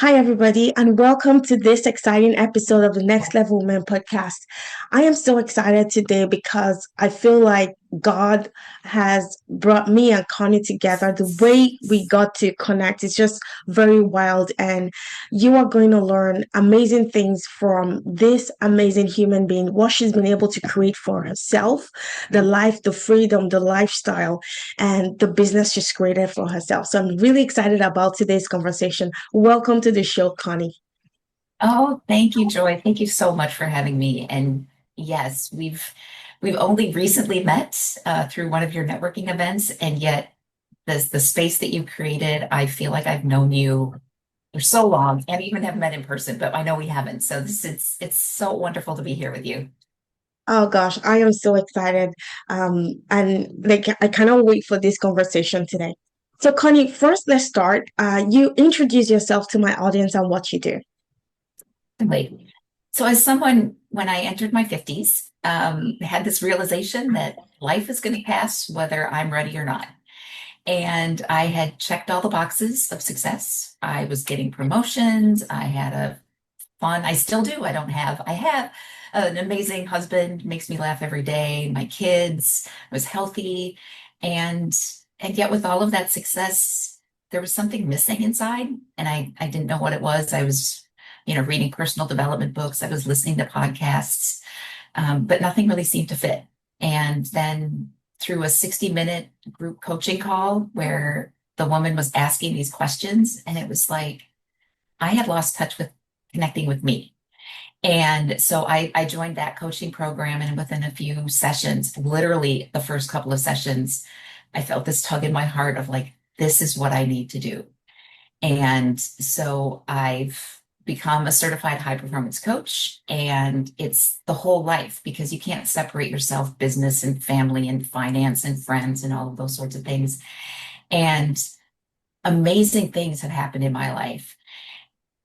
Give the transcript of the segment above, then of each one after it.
Hi, everybody, and welcome to this exciting episode of the Next Level Women podcast. I am so excited today because I feel like God has brought me and Connie together. The way we got to connect is just very wild, and you are going to learn amazing things from this amazing human being, what she's been able to create for herself, the life, the freedom, the lifestyle, and the business she's created for herself. So I'm really excited about today's conversation. Welcome to the show, Connie. Oh, thank you, Joy. Thank you so much for having me. And yes, we've only recently met through one of your networking events, and yet the space that you created, I feel like I've known you for so long, and even have met in person, but I know we haven't. So it's so wonderful to be here with you. Oh gosh, I am so excited. And like I cannot wait for this conversation today. So, Connie, first let's start. You introduce yourself to my audience and what you do. Wait. So as someone, when I entered my 50s, had this realization that life is going to pass whether I'm ready or not. And I had checked all the boxes of success. I was getting promotions. I had a I still do. I have an amazing husband, makes me laugh every day. My kids, I was healthy. And, and yet with all of that success, there was something missing inside. And I didn't know what it was. I was, reading personal development books. I was listening to podcasts, but nothing really seemed to fit. And then through a 60-minute group coaching call where the woman was asking these questions, and it was like I had lost touch with connecting with me. And so I joined that coaching program, and within a few sessions, literally the first couple of sessions, I felt this tug in my heart of like, this is what I need to do. And so I've become a certified high performance coach, and it's the whole life because you can't separate yourself, business and family and finance and friends and all of those sorts of things. And amazing things have happened in my life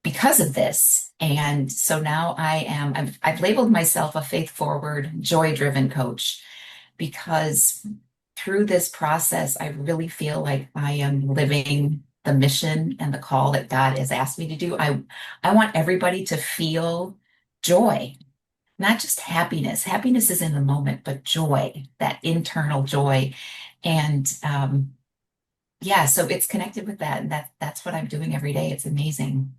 because of this. And so now I've labeled myself a faith forward, joy driven coach because through this process, I really feel like I am living the mission and the call that God has asked me to do. I want everybody to feel joy, not just happiness. Happiness is in the moment, but joy, that internal joy. And yeah, so it's connected with that. And that's what I'm doing every day. It's amazing.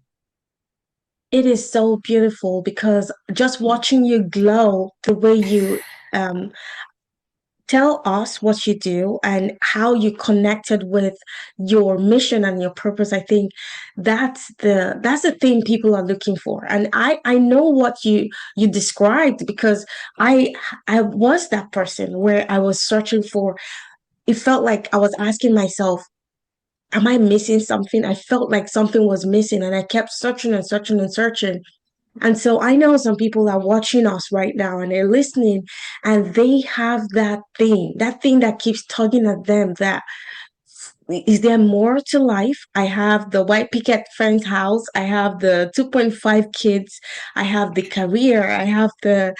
It is so beautiful because just watching you glow the way you um, tell us what you do and how you connected with your mission and your purpose. I think that's the thing people are looking for. And I know what you described because I was that person where I was searching for. It felt like I was asking myself, am I missing something? I felt like something was missing, and I kept searching and searching and searching. And so I know some people are watching us right now and they're listening, and they have that thing that keeps tugging at them, that is there more to life? I have the white picket fence house, I have the 2.5 kids, I have the career, I have the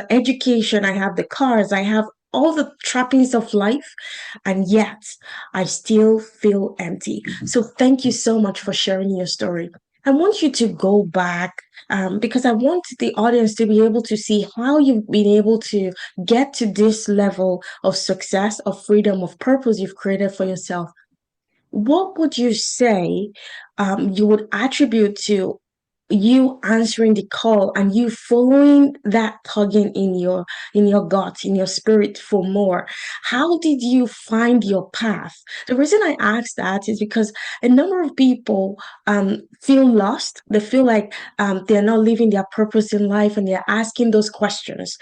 education, I have the cars, I have all the trappings of life, and yet I still feel empty. So thank you so much for sharing your story. I want you to go back, because I want the audience to be able to see how you've been able to get to this level of success, of freedom, of purpose you've created for yourself. What would you say you would attribute to you answering the call and you following that tugging in your gut, in your spirit for more? How did you find your path? The reason I ask that is because a number of people feel lost. They feel like they're not living their purpose in life, and they're asking those questions.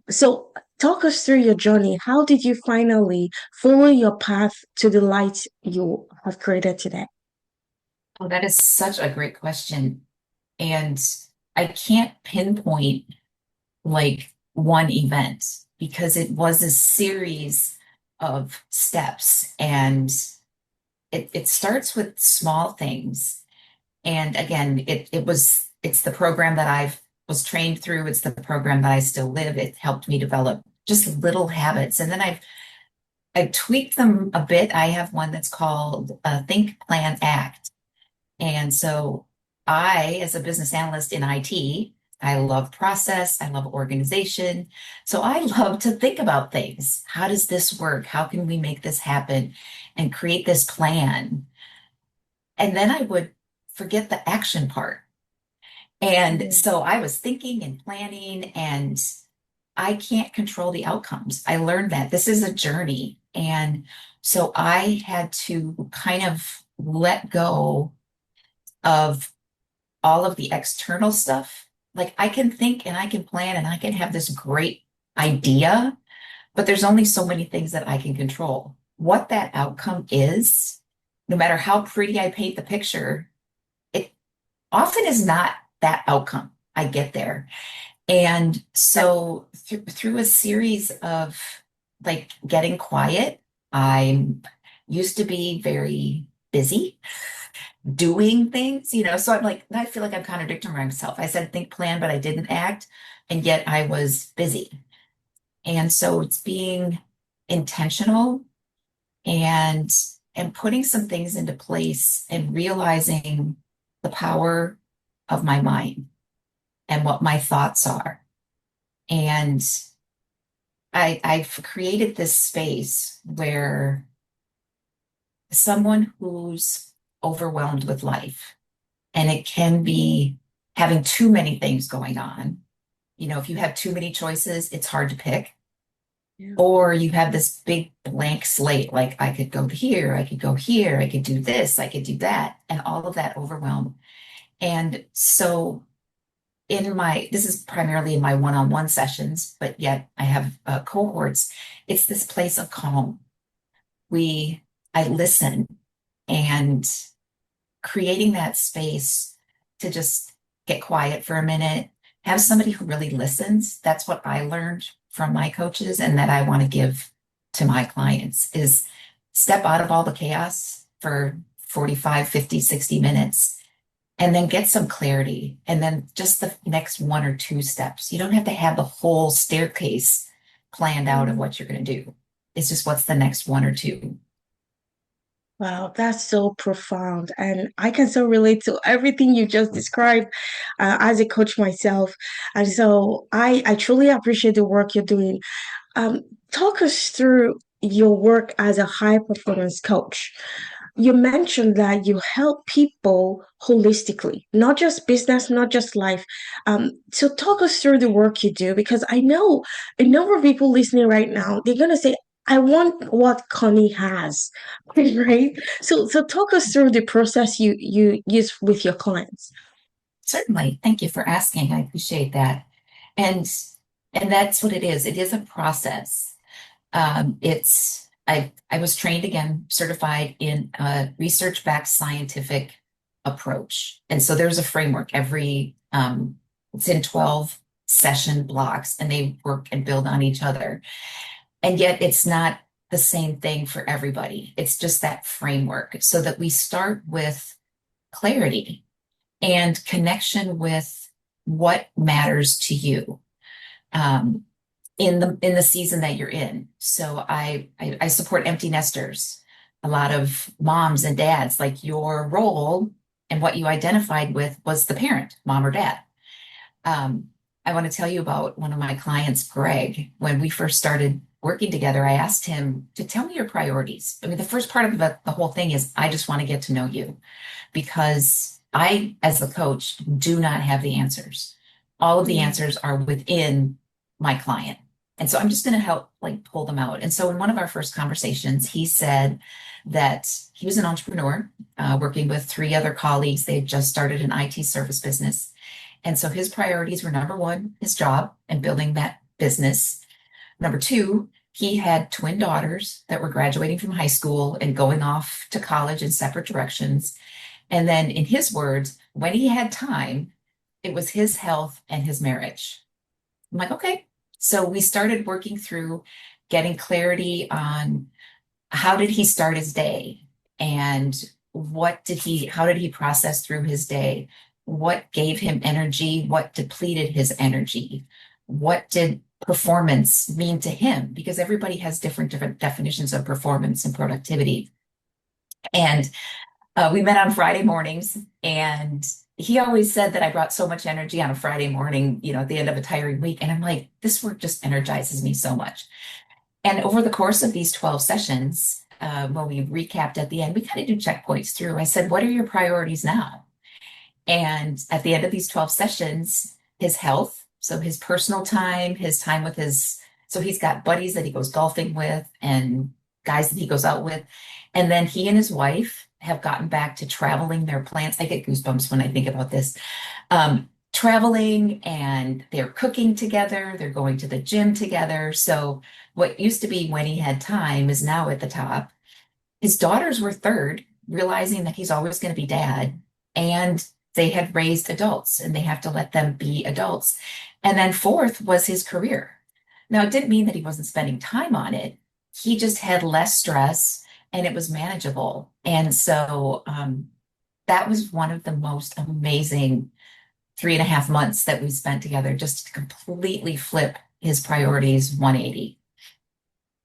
So, talk us through your journey. How did you finally follow your path to the light you have created today? Oh, that is such a great question. And I can't pinpoint like one event because it was a series of steps, and it starts with small things. And again, it's the program that I've was trained through. It's the program that I still live. It helped me develop just little habits. And then I've tweaked them a bit. I have one that's called Think, Plan, Act. And so as a business analyst in IT, I love process, I love organization. So I love to think about things. How does this work? How can we make this happen and create this plan? And then I would forget the action part. And Mm. so I was thinking and planning, and I can't control the outcomes. I learned that this is a journey. And so I had to kind of let go of all of the external stuff. Like I can think and I can plan and I can have this great idea, but there's only so many things that I can control. What that outcome is, no matter how pretty I paint the picture, it often is not that outcome. I get there. And so through a series of like getting quiet, I'm used to be very busy doing things, so I'm like, I feel like I'm contradicting myself. I said think, plan, but I didn't act, and yet I was busy. And so it's being intentional and putting some things into place and realizing the power of my mind and what my thoughts are. And I've created this space where someone who's overwhelmed with life, and it can be having too many things going on. If you have too many choices, it's hard to pick. Yeah. Or you have this big blank slate, like I could go here, I could go here, I could do this, I could do that, and all of that overwhelm. And so this is primarily in my one-on-one sessions, but yet I have cohorts. It's this place of calm. I listen, and creating that space to just get quiet for a minute, have somebody who really listens. That's what I learned from my coaches and that I want to give to my clients is step out of all the chaos for 45, 50, 60 minutes and then get some clarity. And then just the next one or two steps. You don't have to have the whole staircase planned out of what you're going to do. It's just what's the next one or two. Wow, that's so profound. And I can so relate to everything you just described as a coach myself. And so I truly appreciate the work you're doing. Um, Talk us through your work as a high performance coach. You mentioned that you help people holistically, not just business, not just life. So talk us through the work you do because I know a number of people listening right now, they're gonna say, I want what Connie has, right? So talk us through the process you use with your clients. Certainly. Thank you for asking. I appreciate that. And that's what it is. It is a process. I was trained again, certified in a research-backed scientific approach. And so there's a framework it's in 12 session blocks and they work and build on each other. And yet it's not the same thing for everybody. It's just that framework so that we start with clarity and connection with what matters to you. In the season that you're in. So I support empty nesters, a lot of moms and dads, like your role and what you identified with was the parent, mom or dad. Um, I want to tell you about one of my clients, Greg. When we first started working together, I asked him to tell me your priorities. I mean, the first part of the whole thing is I just want to get to know you because I, as the coach, do not have the answers. All of the Mm. answers are within my client. And so I'm just going to help like pull them out. And so in one of our first conversations, he said that he was an entrepreneur working with three other colleagues. They had just started an IT service business. And so his priorities were number one, his job and building that business. Number two, he had twin daughters that were graduating from high school and going off to college in separate directions. And then, in his words, when he had time, it was his health and his marriage. I'm like, okay. So we started working through getting clarity on how did he start his day and how did he process through his day? What gave him energy? What depleted his energy? What did performance mean to him? Because everybody has different definitions of performance and productivity. And we met on Friday mornings, and he always said that I brought so much energy on a Friday morning, at the end of a tiring week. And I'm like, this work just energizes me so much. And over the course of these 12 sessions, when we recapped at the end, we kind of do checkpoints through. I said, what are your priorities now? And at the end of these 12 sessions, his health, so his personal time, his time with so he's got buddies that he goes golfing with and guys that he goes out with. And then he and his wife have gotten back to traveling their plants. I get goosebumps when I think about this. Traveling and they're cooking together, they're going to the gym together. So what used to be when he had time is now at the top. His daughters were third, realizing that he's always going to be dad. And they had raised adults and they have to let them be adults. And then fourth was his career. Now, it didn't mean that he wasn't spending time on it. He just had less stress and it was manageable. And so that was one of the most amazing 3.5 months that we spent together, just to completely flip his priorities 180.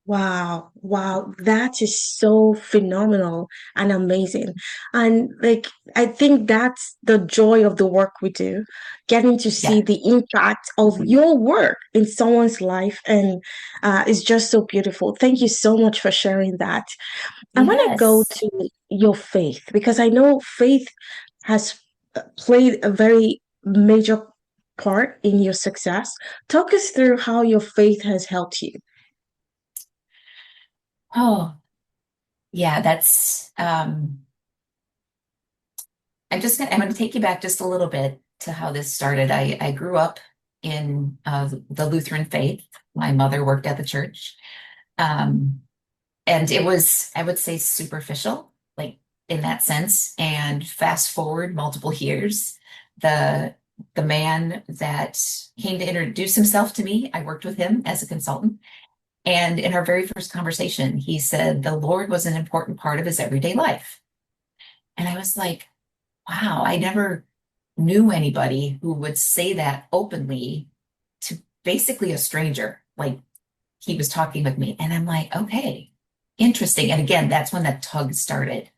Wow, wow, that is so phenomenal and amazing. And like, I think that's the joy of the work we do, getting to see Yeah. the impact of your work in someone's life. And it's just so beautiful. Thank you so much for sharing that. I want to go Yes. to your faith because I know faith has played a very major part in your success. Talk us through how your faith has helped you. Oh, yeah, that's I'm gonna take you back just a little bit to how this started. I grew up in the Lutheran faith. My mother worked at the church. Um, and it was, I would say, superficial, like in that sense. And fast forward multiple years, the the man that came to introduce himself to me, I worked with him as a consultant. And in our very first conversation, he said the Lord was an important part of his everyday life. And I was like, wow, I never knew anybody who would say that openly to basically a stranger. Like he was talking with me. And I'm like, okay, interesting. And again, that's when that tug started.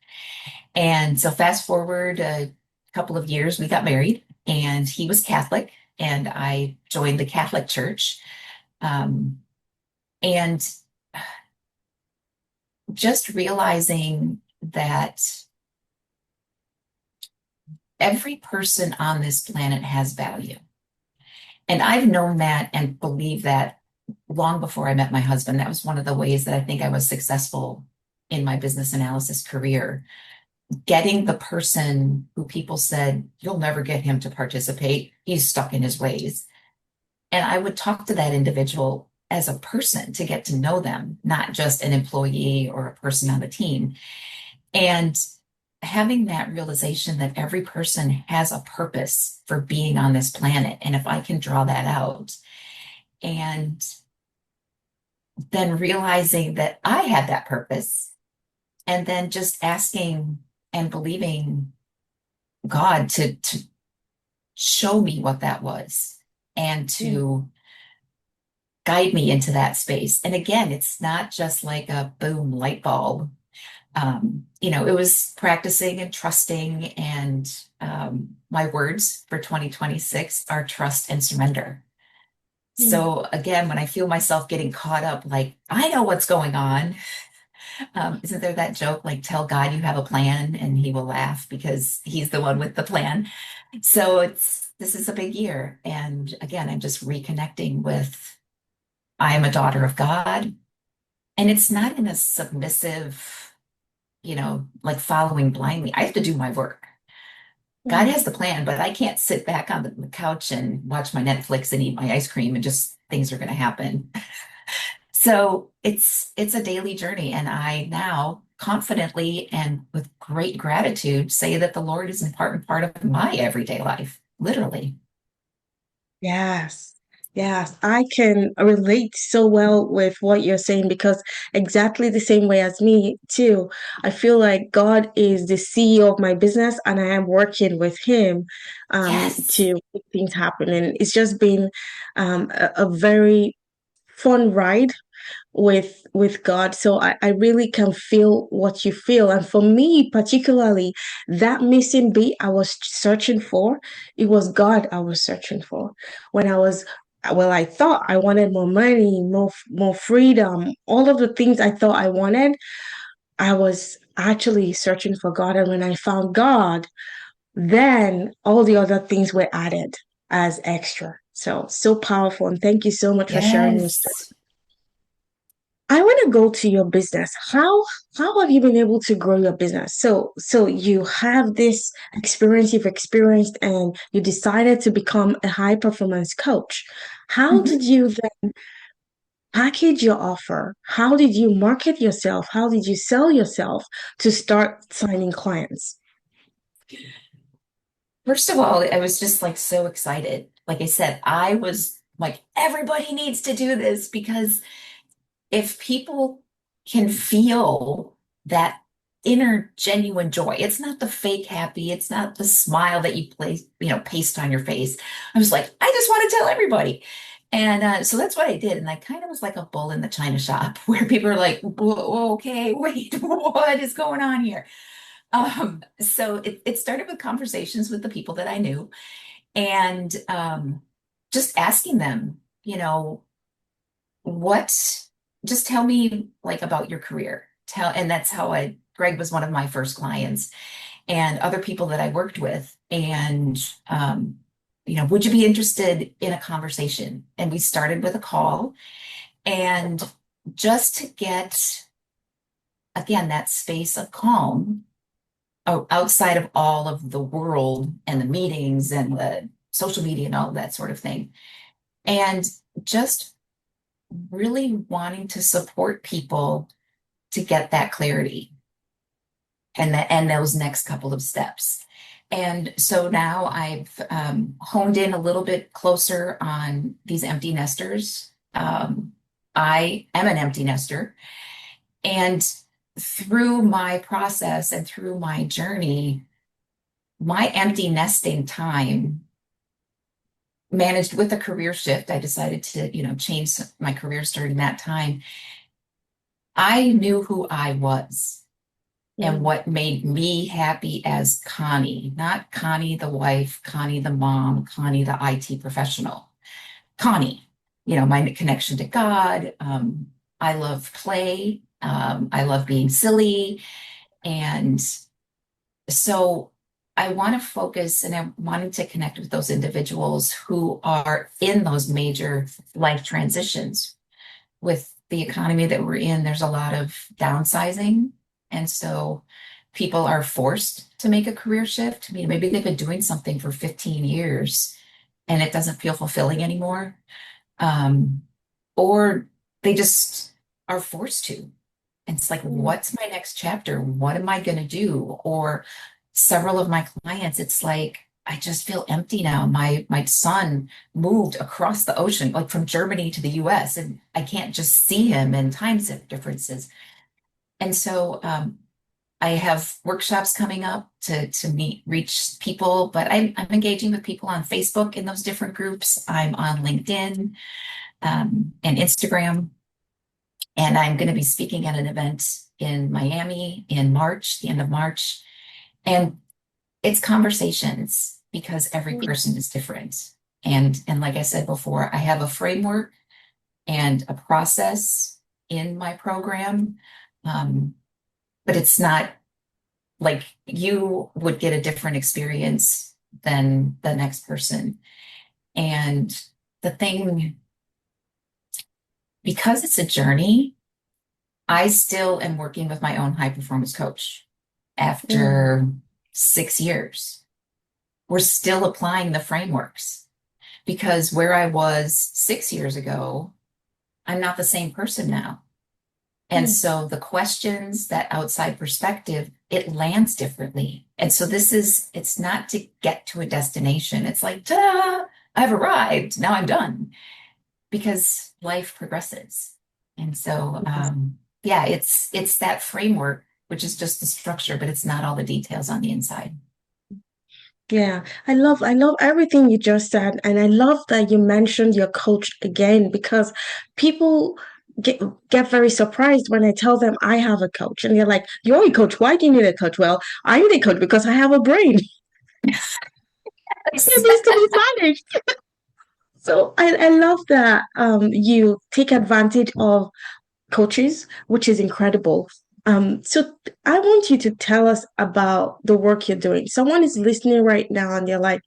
And so fast forward a couple of years, we got married, and he was Catholic, and I joined the Catholic Church. Um, and just realizing that every person on this planet has value. And I've known that and believed that long before I met my husband. That was one of the ways that I think I was successful in my business analysis career. Getting the person who people said, you'll never get him to participate, he's stuck in his ways. And I would talk to that individual as a person to get to know them, not just an employee or a person on the team. And having that realization that every person has a purpose for being on this planet. And if I can draw that out, and then realizing that I had that purpose, and then just asking and believing God to show me what that was and Mm. to guide me into that space. And again, it's not just like a boom light bulb. It was practicing and trusting. And my words for 2026 are trust and surrender. Mm. So again, when I feel myself getting caught up, like I know what's going on, isn't there that joke like tell God you have a plan and he will laugh because he's the one with the plan? So this is a big year. And again, I'm just reconnecting with I am a daughter of God. And it's not in a submissive, like following blindly. I have to do my work. God Mm. has the plan, but I can't sit back on the couch and watch my Netflix and eat my ice cream and just things are going to happen. So it's a daily journey. And I now confidently and with great gratitude say that the Lord is an important part of my everyday life, literally. Yes, yes, I can relate so well with what you're saying because exactly the same way as me too. I feel like God is the CEO of my business and I am working with him Yes. to make things happen. And it's just been a very fun ride with God. So I really can feel what you feel. And for me, particularly, that missing beat I was searching for, it was God I was searching for. When I was, well, I thought I wanted more money, more freedom, all of the things I thought I wanted, I was actually searching for God. And when I found God, then all the other things were added as extra. So, so powerful. And thank you so much for sharing your story. Yes. I want to go to your business. How have you been able to grow your business? So you have this experience you've experienced and you decided to become a high performance coach. How Mhm. did you then package your offer? How did you market yourself? How did you sell yourself to start signing clients? First of all, I was just like so excited. Like I said, I was like, everybody needs to do this because if people can feel that inner genuine joy, it's not the fake happy, it's not the smile that you place, paste on your face. I was like, I just want to tell everybody. And so that's what I did. And I kind of was like a bull in the china shop where people are like, "Whoa, okay, wait, what is going on here?" So it started with conversations with the people that I knew and just asking them, what, just tell me like about your career. And that's how Greg was one of my first clients and other people that I worked with. And, would you be interested in a conversation? And we started with a call and just to get, again, that space of calm outside of all of the world and the meetings and the social media and all of that sort of thing. And just really wanting to support people to get that clarity and those next couple of steps. And so now I've honed in a little bit closer on these empty nesters. I am an empty nester, and through my process and through my journey, my empty nesting time managed with a career shift. I decided to, change my career starting that time. I knew who I was and Mm, what made me happy as Connie, not Connie the wife, Connie the mom, Connie the IT professional. Connie, my connection to God. I love play. I love being silly. And so I want to focus and I wanted to connect with those individuals who are in those major life transitions. With the economy that we're in, there's a lot of downsizing. And so people are forced to make a career shift. I mean, maybe they've been doing something for 15 years and it doesn't feel fulfilling anymore. Um, or they just are forced to. And it's like, mm, what's my next chapter? What am I going to do? Or several of my clients, it's like, I just feel empty now. My son moved across the ocean, like from Germany to the US, and I can't just see him and time differences. And so I have workshops coming up to reach people, but I'm engaging with people on Facebook in those different groups. I'm on LinkedIn and Instagram. And I'm going to be speaking at an event in Miami in March, the end of March. And it's conversations because every mm, person is different. And like I said before, I have a framework and a process in my program. Um, but it's not like you would get a different experience than the next person. And the thing, because it's a journey, I still am working with my own high performance coach mm, after 6 years. We're still applying the frameworks because where I was 6 years ago, I'm not the same person now. And mm. so the questions, that outside perspective, it lands differently. And so it's not to get to a destination. It's like, ta-da, I've arrived. Now I'm done because life progresses. And so, yeah, it's that framework, which is just the structure, but it's not all the details on the inside. Yeah, I love everything you just said, and I love that you mentioned your coach again because people get get very surprised when I tell them I have a coach, and they're like, "You're a coach. Why do you need a coach?" Well, I need a coach because I have a brain. It needs to be managed. So I love that you take advantage of coaches, which is incredible. So I want you to tell us about the work you're doing. Someone is listening right now and they're like,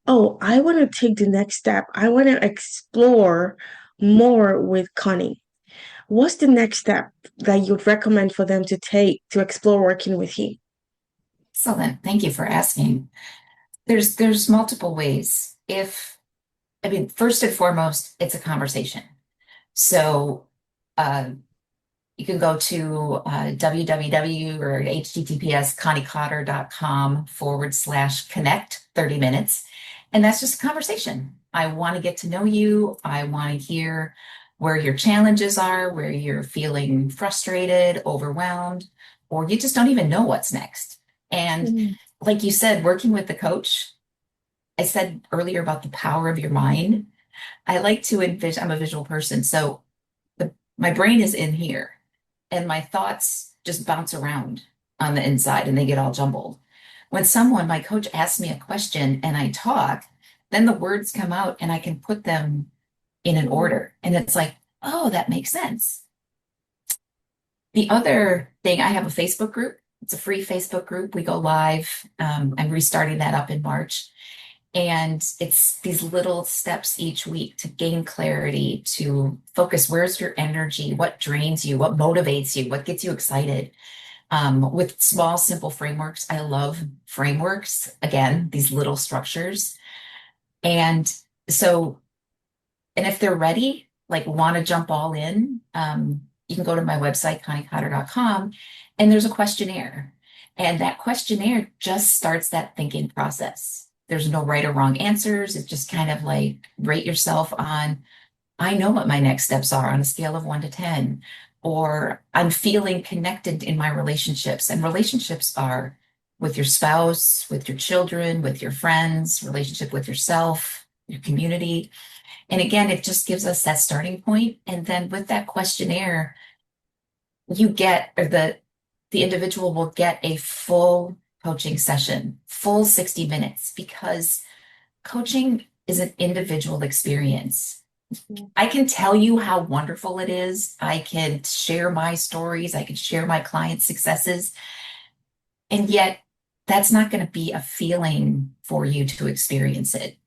oh, I want to take the next step. I want to explore more with Connie. What's the next step that you'd recommend for them to take to explore working with you? Excellent. Thank you for asking. There's multiple ways. If I mean, first and foremost, it's a conversation. So uh, you can go to www or https conniecotter.com/connect 30 minutes. And that's just a conversation. I want to get to know you. I want to hear where your challenges are, where you're feeling frustrated, overwhelmed, or you just don't even know what's next. And Mm, like you said, working with the coach, I said earlier about the power of your mind. I like to envision, I'm a visual person. So my brain is in here and my thoughts just bounce around on the inside and they get all jumbled. When someone, my coach asks me a question and I talk, then the words come out and I can put them in an mm, order. And it's like, oh, that makes sense. The other thing, I have a Facebook group. It's a free Facebook group. We go live. I'm restarting that up in March. And it's these little steps each week to gain clarity, to focus. Where's your energy? What drains you? What motivates you? What gets you excited? With small, simple frameworks. I love frameworks. Again, these little structures. And so, and if they're ready, like want to jump all in, you can go to my website, conniecotter.com, and there's a questionnaire. And that questionnaire just starts that thinking process. There's no right or wrong answers. It's just kind of like rate yourself on, I know what my next steps are on a scale of 1 to 10, or I'm feeling connected in my relationships. And relationships are with your spouse, with your children, with your friends, relationship with yourself, your community. And again, it just gives us that starting point. And then with that questionnaire, you get, or the individual will get a full coaching session, full 60 minutes, because coaching is an individual experience. mm, I can tell you how wonderful it is. I can share my stories. I can share my clients' successes. And yet, that's not going to be a feeling for you to experience it.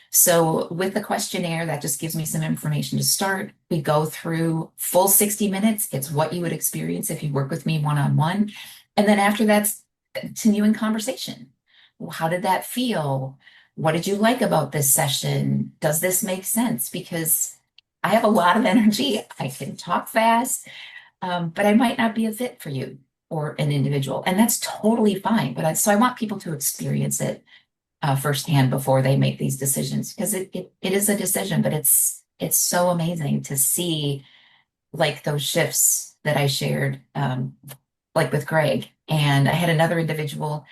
So with the questionnaire, that just gives me some information to start. We go through full 60 minutes. It's what you would experience if you work with me one-on-one. And then after that's continuing conversation. Well, how did that feel? What did you like about this session? Does this make sense? Because I have a lot of energy. I can talk fast, but I might not be a fit for you or an individual. And that's totally fine. So I want people to experience it firsthand before they make these decisions because it is a decision, but it's so amazing to see like those shifts that I shared, like with Greg. And I had another individual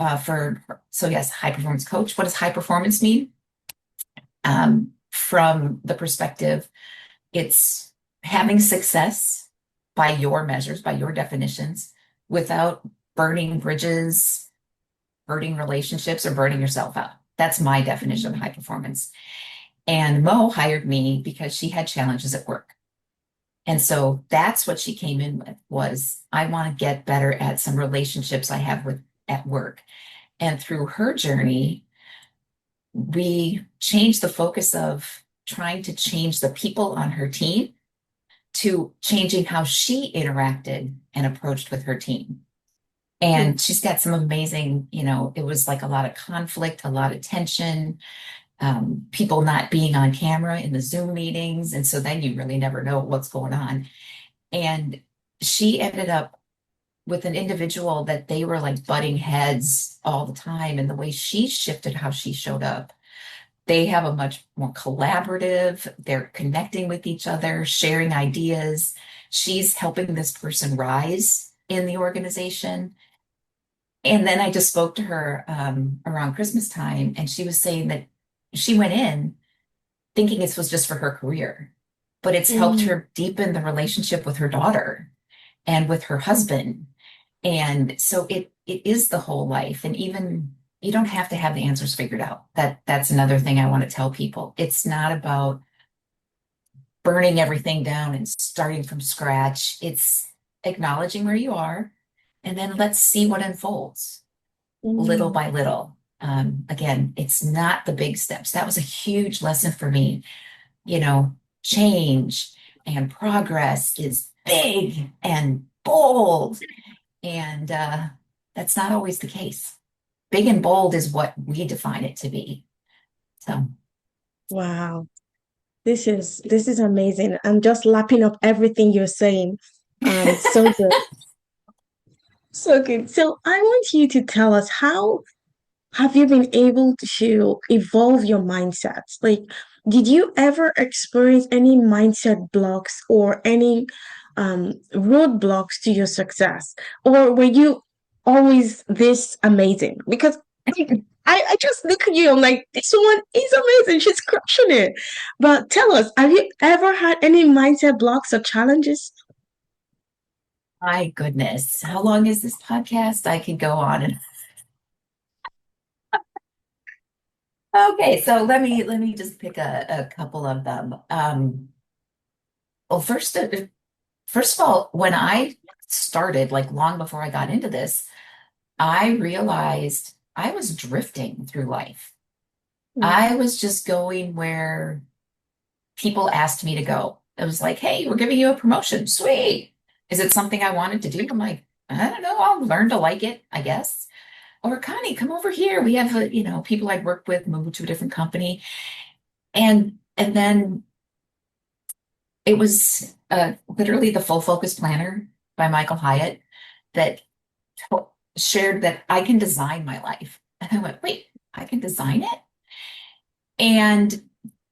so yes, high performance coach. What does high performance mean? From the perspective, it's having success by your measures, by your definitions, without burning bridges, hurting relationships, or burning yourself out. That's my definition of mm, high performance. And Mo hired me because she had challenges at work. And so that's what she came in with was I want to get better at some relationships I have with at work. And through her journey, we changed the focus of trying to change the people on her team to changing how she interacted and approached with her team. mm, And she's got some amazing, it was like a lot of conflict, a lot of tension, people not being on camera in the Zoom meetings. And so then you really never know what's going on. And she ended up with an individual that they were like butting heads all the time. And the way she shifted how she showed up, they have a much more collaborative, they're connecting with each other, sharing ideas. She's helping this person rise in the organization. And then I just spoke to her around Christmas time, and she was saying that she went in thinking this was just for her career. but it's helped Mm, her deepen the relationship with her daughter and with her husband. And so it is the whole life. And even you don't have to have the answers figured out. That's another thing I want to tell people. It's not about burning everything down and starting from scratch. It's acknowledging where you are, and then let's see what unfolds little mm, by little. Again, it's not the big steps. That was a huge lesson for me. You know, change and progress is big and bold, and that's not always the case. Big and bold is what we define it to be. So, wow. This is amazing. I'm just lapping up everything you're saying. So good. So good. So I want you to tell us, how have you been able to evolve your mindset? Like, did you ever experience any mindset blocks or any roadblocks to your success? Or were you always this amazing? Because I just look at you, I'm like, this woman is amazing. She's crushing it. But tell us, have you ever had any mindset blocks or challenges? my goodness, how long is this podcast? I could go on and okay, so let me just pick a couple of them. Well, first of all, when I started, like long before I got into this, I realized I was drifting through life. Mm, I was just going where people asked me to go. It was like, hey, we're giving you a promotion. Sweet. Is it something I wanted to do? I'm like, I don't know. I'll learn to like it, I guess. Or Connie, come over here. We have people I'd worked with moved to a different company. And then it was literally the Full Focus Planner by Michael Hyatt that shared that I can design my life. And I went, wait, I can design it? And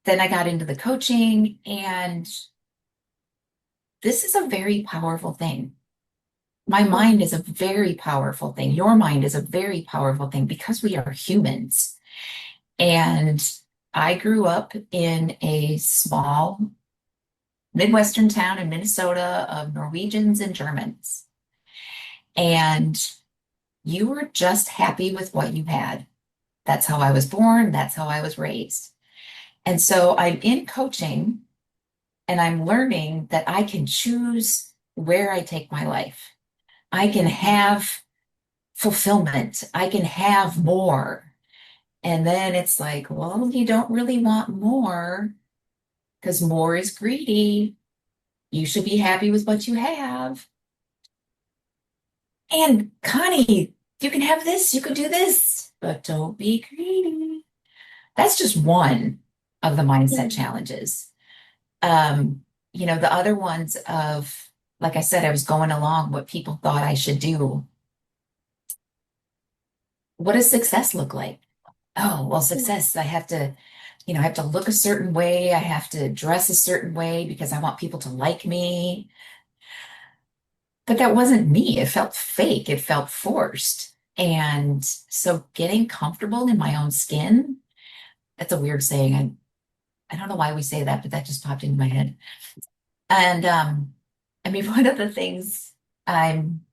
then I got into the coaching, and this is a very powerful thing. My mind mm, is a very powerful thing. Your mind is a very powerful thing because we are humans. And I grew up in a small Midwestern town in Minnesota of Norwegians and Germans. And you were just happy with what you had. That's how I was born. That's how I was raised. And so I'm in coaching and I'm learning that I can choose where I take my life. I can have fulfillment. I can have more. And then it's like, well, you don't really want more because more is greedy. You should be happy with what you have. And Connie, you can have this, you can do this, but don't be greedy. That's just one of the mindset mm, challenges. The other ones of, like I said, I was going along what people thought I should do. What does success look like? Oh, well, mm, success, I have to look a certain way. I have to dress a certain way because I want people to like me. But that wasn't me. It felt fake. It felt forced. And so getting comfortable in my own skin, that's a weird saying. I don't know why we say that, but that just popped into my head. And I mean, one of the things I'm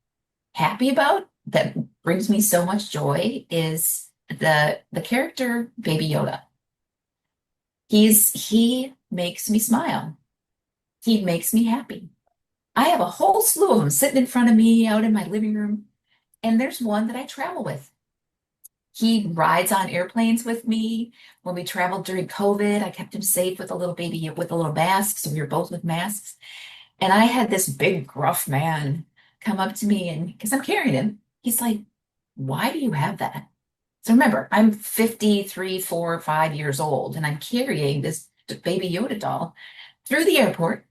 happy about that brings me so much joy is the character Baby Yoda. He makes me smile. He makes me happy. I have a whole slew of them sitting in front of me out in my living room, and there's one that I travel with. He rides on airplanes with me. When we traveled during COVID, I kept him safe with a little baby with a little mask, so we were both with masks. And I had this big gruff man come up to me, and because I'm carrying him, he's like, "Why do you have that?" So remember, I'm 53, 4, 5 years old, and I'm carrying this baby Yoda doll through the airport.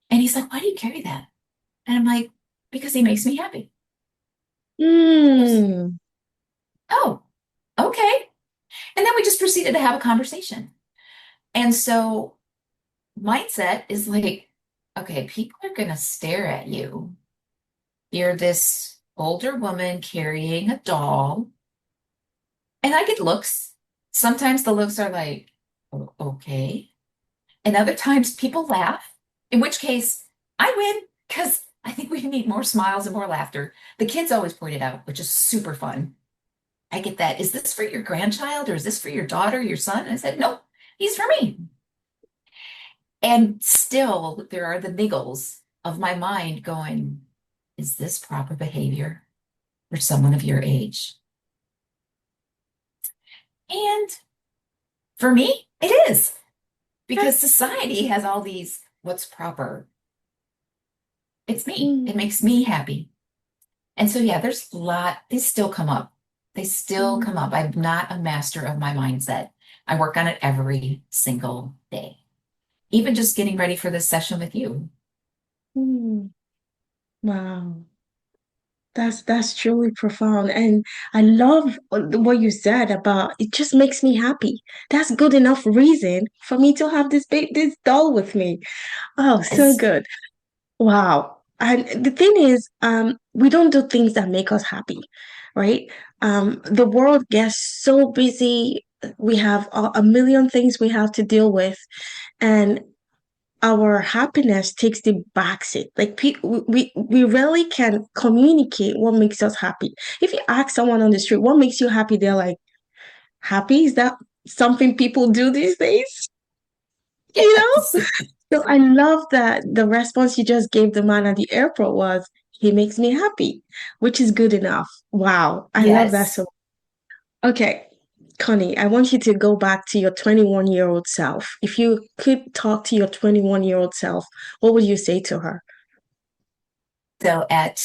And he's like, "Why do you carry that?" And I'm like, "Because he makes me happy." He goes, mm, "Oh, okay." And then we just proceeded to have a conversation. And so mindset is like, okay, people are going to stare at you. You're this older woman carrying a doll. And I get looks. Sometimes the looks are like, "Okay." And other times people laugh, in which case I win because I think we need more smiles and more laughter. The kids always point it out, which is super fun. I get that. Is this for your grandchild or is this for your daughter, your son? And I said, no, he's for me. And still, there are the niggles of my mind going, is this proper behavior for someone of your age? And for me, it is because society has all these what's proper. It's me. It Mm, makes me happy. And so, yeah, there's a lot, they still come up. They still come mm, up. I'm not a master of my mindset. I work on it every single day. Even just getting ready for this session with you. mm. Wow. That's truly profound. And I love what you said about it just makes me happy. That's good enough reason for me to have this doll with me. Oh, so Yes. good. Wow. And the thing is, we don't do things that make us happy, right? The world gets so busy. We have a million things we have to deal with, and our happiness takes the backseat. Like we rarely can communicate what makes us happy. If you ask someone on the street, what makes you happy? They're like, happy? Is that something people do these days? You Yes. know? So I love that the response you just gave the man at the airport was, he makes me happy, which is good enough. Wow. I love that Yes. so. Okay, Connie, I want you to go back to your 21-year-old self. If you could talk to your 21-year-old self, what would you say to her? So at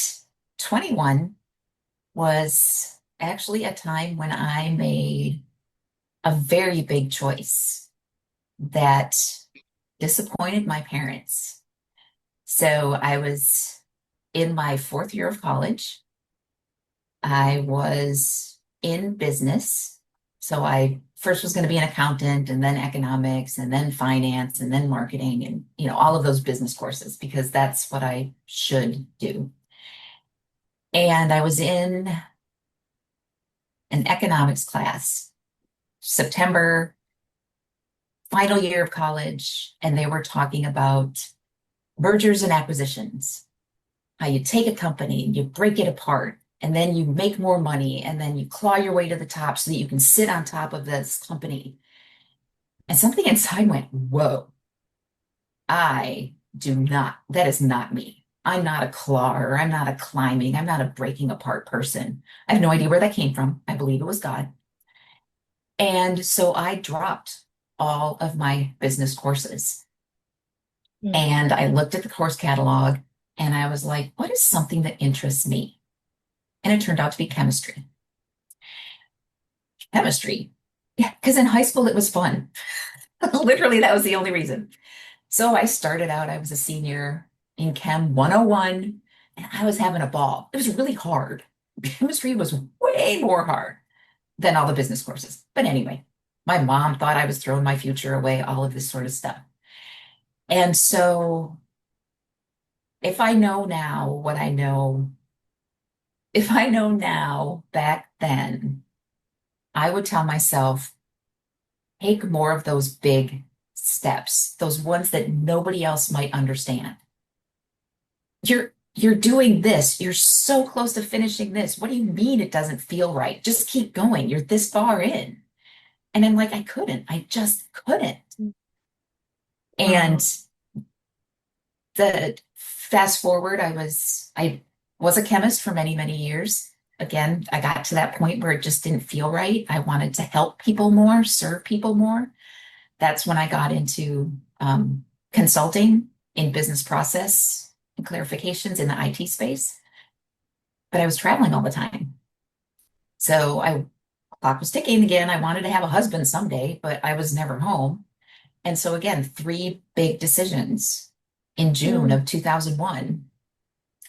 21 was actually a time when I made a very big choice that disappointed my parents. So I was in my fourth year of college. I was in business. So I first was going to be an accountant and then economics and then finance and then marketing and all of those business courses because that's what I should do. And I was in an economics class, September, final year of college, and they were talking about mergers and acquisitions, how you take a company and you break it apart and then you make more money and then you claw your way to the top so that you can sit on top of this company. And something inside went, whoa, I do not, that is not me. I'm not a clawer. I'm not a climbing. I'm not a breaking apart person. I have no idea where that came from. I believe it was God. And so I dropped all of my business courses Mm. and I looked at the course catalog and I was like, what is something that interests me? And it turned out to be chemistry. Chemistry. Yeah, because in high school it was fun. Literally, that was the only reason. So I started out, I was a senior in Chem 101, and I was having a ball. It was really hard. Chemistry was way more hard than all the business courses. But anyway, my mom thought I was throwing my future away, all of this sort of stuff. And so if I know now what I know, if I know now back then, I would tell myself, take more of those big steps, those ones that nobody else might understand. You're doing this. You're so close to finishing this. What do you mean it doesn't feel right? Just keep going. You're this far in. And I'm like, I couldn't. I just couldn't. And Wow. the fast forward, I was a chemist for many, many years. Again, I got to that point where it just didn't feel right. I wanted to help people more, serve people more. That's when I got into consulting in business process and clarifications in the IT space. But I was traveling all the time. So I clock was ticking again. I wanted to have a husband someday, but I was never home. And so again, three big decisions in June Mm. of 2001.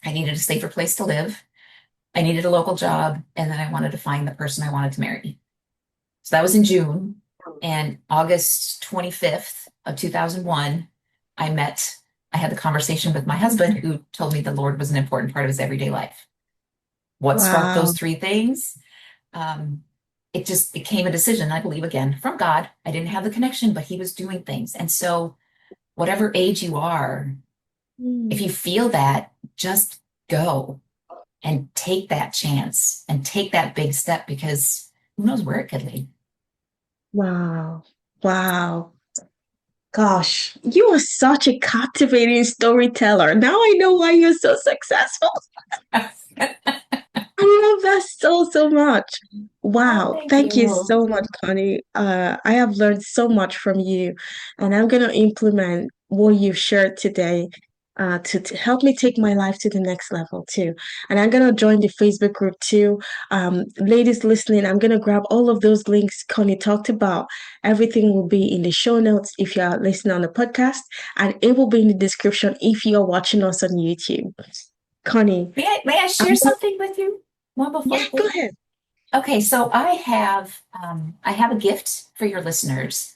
I needed a safer place to live. I needed a local job, and then I wanted to find the person I wanted to marry. So that was in June. And August 25th of 2001, I met, I had the conversation with my husband who told me the Lord was an important part of his everyday life. What sparked those Wow. three things? Um, it just became a decision, I believe, again, from God. I didn't have the connection, but he was doing things. And so whatever age you are, if Mm. you feel that, just go and take that chance and take that big step because who knows where it could lead. Wow. Wow. Gosh, you are such a captivating storyteller. Now I know why you're so successful. I love that so, so much. Oh, Wow. thank Thank you you. so much, Connie. I have learned so much from you, and I'm going to implement what you've shared today to help me take my life to the next level too. And I'm going to join the Facebook group too. Ladies listening, I'm going to grab all of those links Connie talked about. Everything will be in the show notes if you are listening on the podcast, and it will be in the description if you are watching us on YouTube. Connie, May I share something with you one before yeah, you go go? ahead. Okay, so I have a gift for your listeners,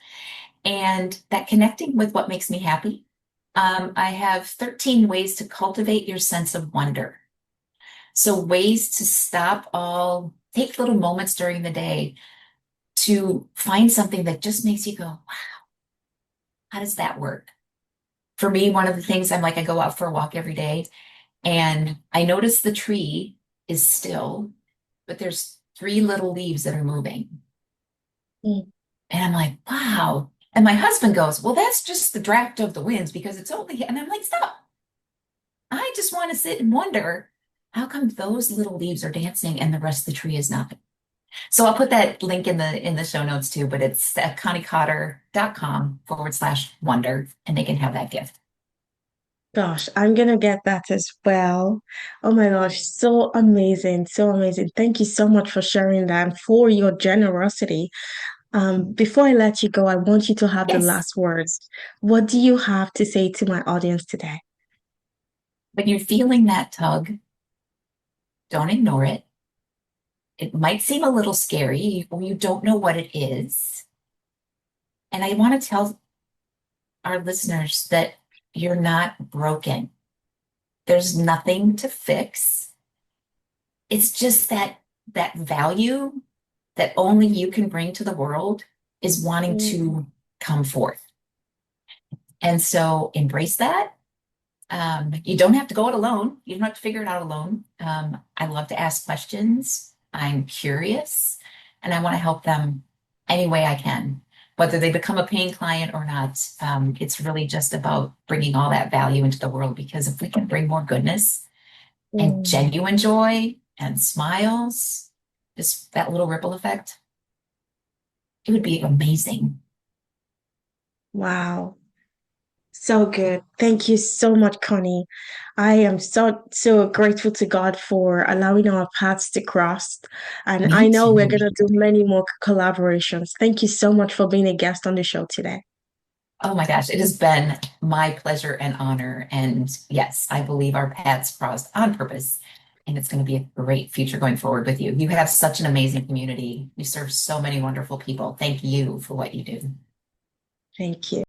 and that connecting with what makes me happy. I have 13 ways to cultivate your sense of wonder. So ways to take little moments during the day to find something that just makes you go, wow, how does that work? For me, one of the things I go out for a walk every day and I notice the tree is still, but there's three little leaves that are moving. Mm. And I'm like, wow. And my husband goes, well, that's just the draft of the winds because it's only, and I'm like, stop. I just want to sit and wonder how come those little leaves are dancing and the rest of the tree is not. So I'll put that link in the show notes too, but it's at conniecotter.com/wonder, and they can have that gift. Gosh, I'm gonna get that as well. Oh my gosh, so amazing, so amazing. Thank you so much for sharing that and for your generosity. Before I let you go, I want you to have the Yes. last words. What do you have to say to my audience today? When you're feeling that tug, don't ignore it. It might seem a little scary or you don't know what it is. And I want to tell our listeners that you're not broken. There's nothing to fix. It's just that value that only you can bring to the world is wanting Mm, to come forth. And so embrace that. You don't have to go it alone. You don't have to figure it out alone. I love to ask questions. I'm curious and I want to help them any way I can, whether they become a paying client or not. It's really just about bringing all that value into the world because if we can bring more goodness and mm, genuine joy and smiles, just that little ripple effect, it would be amazing. wow. So good. Thank you so much, Connie. I am so, so grateful to God for allowing our paths to cross. And I Me know we're too. going to do many more collaborations. Thank you so much for being a guest on the show today. Oh my gosh, it has been my pleasure and honor. And yes, I believe our paths crossed on purpose. And it's going to be a great future going forward with you. You have such an amazing community. You serve so many wonderful people. Thank you for what you do. Thank you.